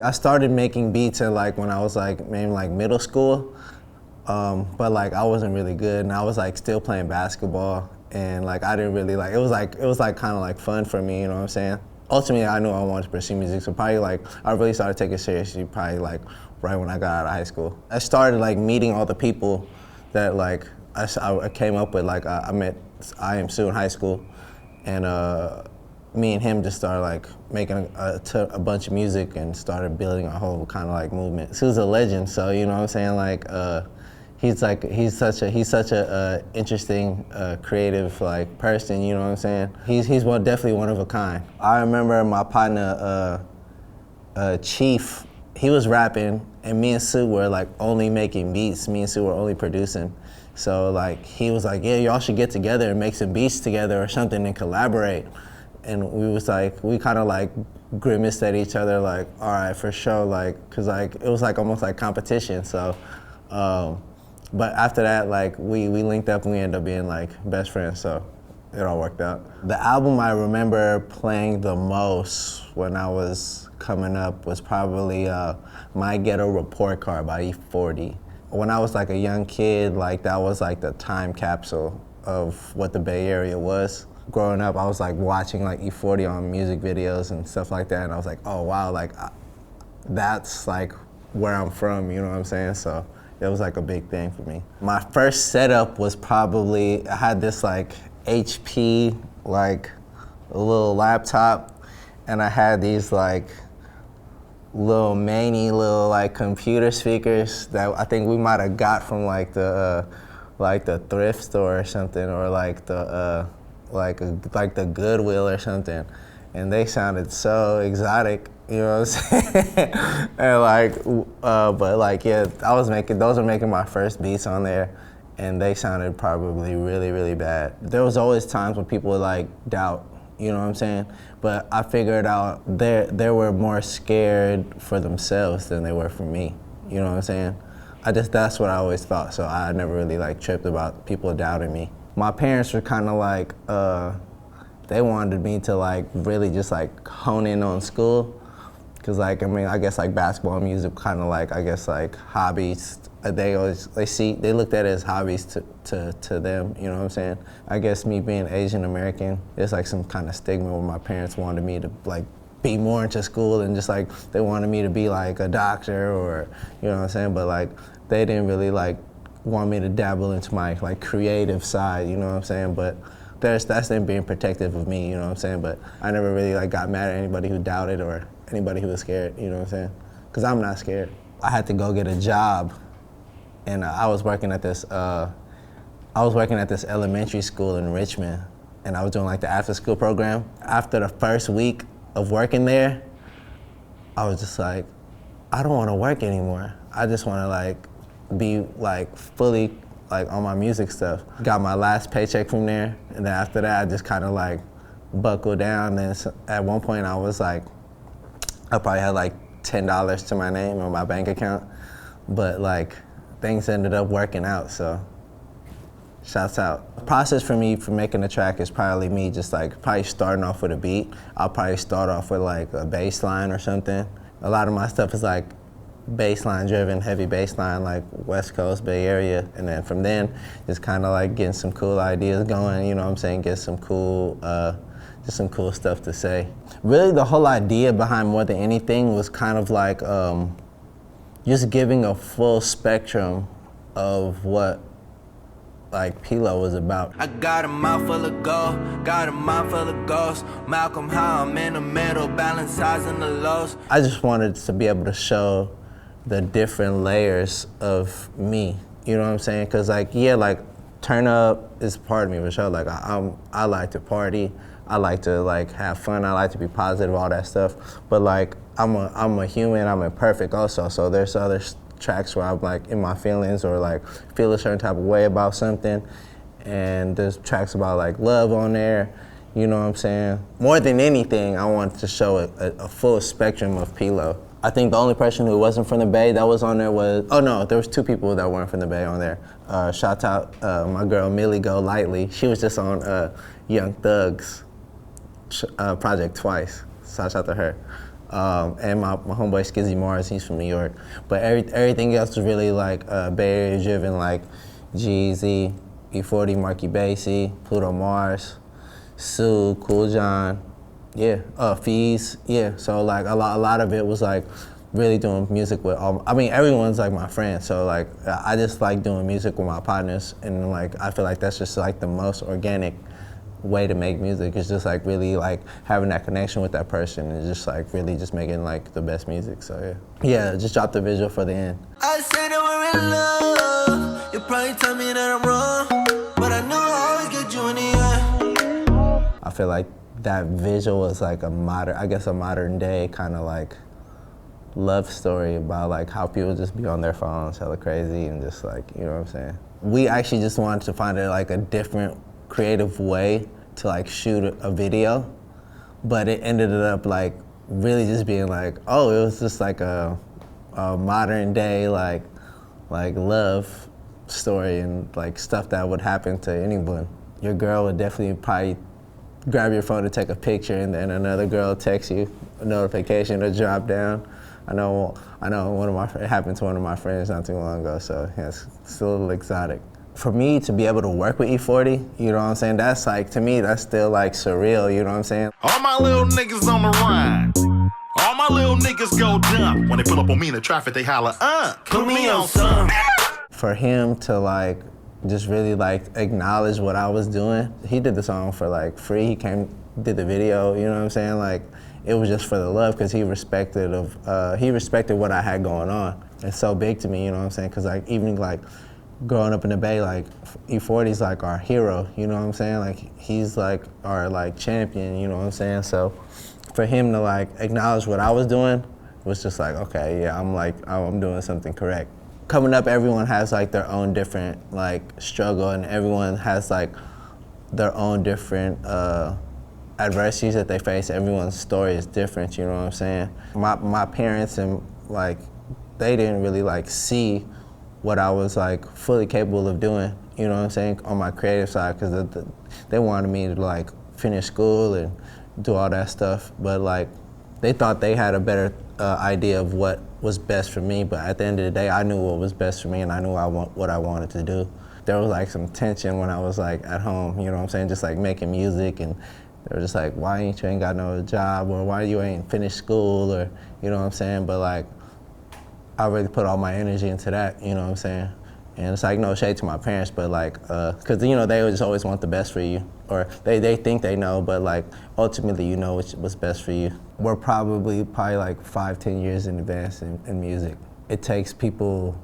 I started making beats at when I was maybe middle school, but I wasn't really good, and I was still playing basketball, and I didn't really it was kind of fun for me, you know what I'm saying? Ultimately, I knew I wanted to pursue music, so probably I really started taking it seriously probably right when I got out of high school. I started meeting all the people that I came up with. I met IAMSU in high school, and me and him just started making a bunch of music and started building a whole kind of movement. So he was a legend, so you know what I'm saying. He's such a interesting, creative person. You know what I'm saying. He's definitely one of a kind. I remember my partner Chief. He was rapping, and me and Sue were only making beats. Me and Sue were only producing. So he was yeah, y'all should get together and make some beats together or something and collaborate. And we was we kind of grimaced at each other all right, for sure, cause it was almost competition. So, but after that, we linked up and we ended up being best friends. So it all worked out. The album I remember playing the most when I was coming up was probably My Ghetto Report Card by E40. When I was a young kid, that was the time capsule of what the Bay Area was. Growing up, I was watching E40 on music videos and stuff like that, and I was oh wow, that's where I'm from, you know what I'm saying? So it was a big thing for me. My first setup was probably, I had this HP, a little laptop, and I had these little manny little computer speakers that I think we might have got from the thrift store or something, or the Goodwill or something, and they sounded so exotic, you know what I'm saying? And but yeah, those were making my first beats on there, and they sounded probably really, really bad. There was always times when people would doubt, you know what I'm saying? But I figured out they were more scared for themselves than they were for me, you know what I'm saying? That's what I always thought, so I never really tripped about people doubting me. My parents were kind of they wanted me to really just hone in on school, cause I guess basketball and music kind of I guess hobbies. They looked at it as hobbies to them, you know what I'm saying? I guess me being Asian American, there's some kind of stigma where my parents wanted me to be more into school, and just they wanted me to be a doctor, or you know what I'm saying? But they didn't really want me to dabble into my creative side, you know what I'm saying? But that's them being protective of me, you know what I'm saying? But I never really got mad at anybody who doubted or anybody who was scared, you know what I'm saying? Cause I'm not scared. I had to go get a job, and I was working at this elementary school in Richmond, and I was doing the after school program. After the first week of working there, I was just I don't want to work anymore. I just want to be fully on my music stuff. Got my last paycheck from there, and then after that I just kind of buckled down. Then at one point I was I probably had $10 to my name on my bank account, but things ended up working out, so shouts out. The process for me for making a track is probably me just probably starting off with a beat. I'll probably start off with a bass line or something. A lot of my stuff is bass line driven, heavy bass line, West Coast, Bay Area, and then from then, just kind of getting some cool ideas going, you know what I'm saying, get some cool, just some cool stuff to say. Really the whole idea behind More Than Anything was kind of just giving a full spectrum of what P-Lo was about. I got a mouth full of gold, got a mind full of ghosts. Malcolm, how I'm in the middle, balance size and the lows. I just wanted to be able to show the different layers of me, you know what I'm saying? Cause yeah, turn up is part of me for sure. I like to party, I like to have fun, I like to be positive, all that stuff. But I'm a human, I'm imperfect also. So there's other tracks where I'm in my feelings, or feel a certain type of way about something. And there's tracks about love on there, you know what I'm saying? More than anything, I wanted to show a full spectrum of P-Lo. I think the only person who wasn't from the Bay that was on there was, oh no, there was two people that weren't from the Bay on there. Shout out my girl Millie Go Lightly. She was just on Young Thug's project twice. Shout out to her. and my homeboy Skizzy Mars, he's from New York. But everything else was really like Bay Area driven, like G-Eazy, E40, Marky Basie, Pluto Mars, Sue, Cool John, yeah, Fees, yeah. So like a lot of it was like really doing music with I mean, everyone's like my friend, so like I just like doing music with my partners, and like I feel like that's just like the most organic way to make music. Is just like really like having that connection with that person and just like really just making like the best music. So yeah, just drop the visual for the end. I say that we're in love. You probably tell me that I'm wrong, but I know I always get you in the end. I feel like that visual is like a modern day kind of like love story about like how people just be on their phones hella crazy and just like, you know what I'm saying? We actually just wanted to find like a different creative way to like shoot a video, but it ended up like really just being like, oh, it was just like a modern day like love story and like stuff that would happen to anyone. Your girl would definitely probably grab your phone to take a picture, and then another girl texts you a notification to drop down. I know it happened to one of my friends not too long ago, so yeah, it's still a little exotic. For me to be able to work with E40, you know what I'm saying, that's like, to me, that's still like surreal, you know what I'm saying? All my little niggas on the run. All my little niggas go dumb. When they pull up on me in the traffic, they holler, put me on some. For him to like, just really like acknowledge what I was doing. He did the song for like free, he did the video, you know what I'm saying? Like, it was just for the love, because he respected what I had going on. It's so big to me, you know what I'm saying? Because like even like growing up in the Bay, like E40's like our hero, you know what I'm saying? Like he's like our like champion, you know what I'm saying? So for him to like acknowledge what I was doing was just like, okay, yeah, I'm doing something correct. Coming up, everyone has like their own different like struggle, and everyone has like their own different adversities that they face. Everyone's story is different, you know what I'm saying? My parents and like, they didn't really like see what I was like fully capable of doing, you know what I'm saying, on my creative side, because they wanted me to like finish school and do all that stuff, but like they thought they had a better idea of what was best for me, but at the end of the day, I knew what was best for me, and I knew what I wanted to do. There was like some tension when I was like at home, you know what I'm saying, just like making music, and they were just like, why ain't got no job, or why you ain't finished school, or you know what I'm saying, but like I really put all my energy into that, you know what I'm saying? And it's like no shade to my parents, but like, cause you know, they just always want the best for you, or they think they know, but like ultimately you know what's best for you. We're probably like 5-10 years in advance in music. It takes people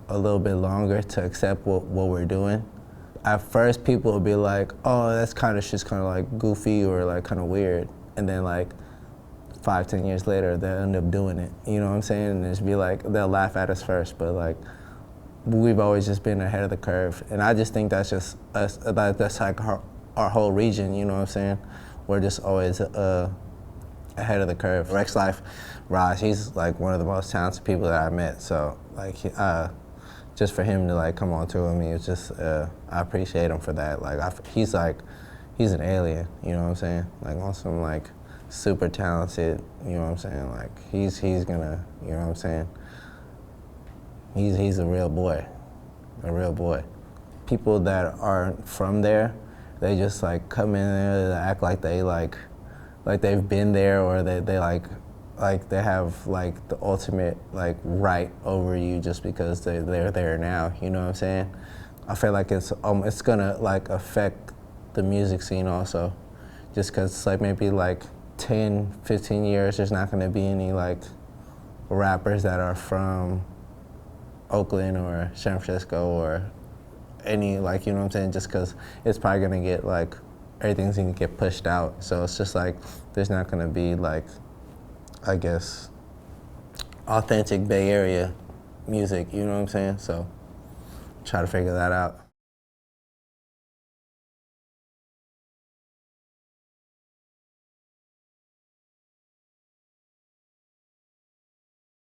a little bit longer to accept what we're doing. At first people will be like, oh, that's just kind of like goofy or like kind of weird. And then like 5-10 years later, they'll end up doing it. You know what I'm saying? And just be like, they'll laugh at us first, but like, we've always just been ahead of the curve. And I just think that's just us, that's like our whole region, you know what I'm saying? We're just always ahead of the curve. Rex Life, Raj, he's like one of the most talented people that I met. So like, just for him to like come on tour with me, it's just, I appreciate him for that. Like, he's an alien, you know what I'm saying? Like on some like super talented, you know what I'm saying? Like he's gonna, you know what I'm saying? He's a real boy, a real boy. People that aren't from there, they just like come in there, they act like they've been there, or they they have like the ultimate like right over you just because they're there now, you know what I'm saying? I feel like it's gonna like affect the music scene also, just cause it's like maybe like 10-15 years there's not gonna be any like rappers that are from Oakland or San Francisco or any, like, you know what I'm saying, just because it's probably gonna get like, everything's gonna get pushed out. So it's just like, there's not gonna be like, I guess, authentic Bay Area music, you know what I'm saying? So try to figure that out.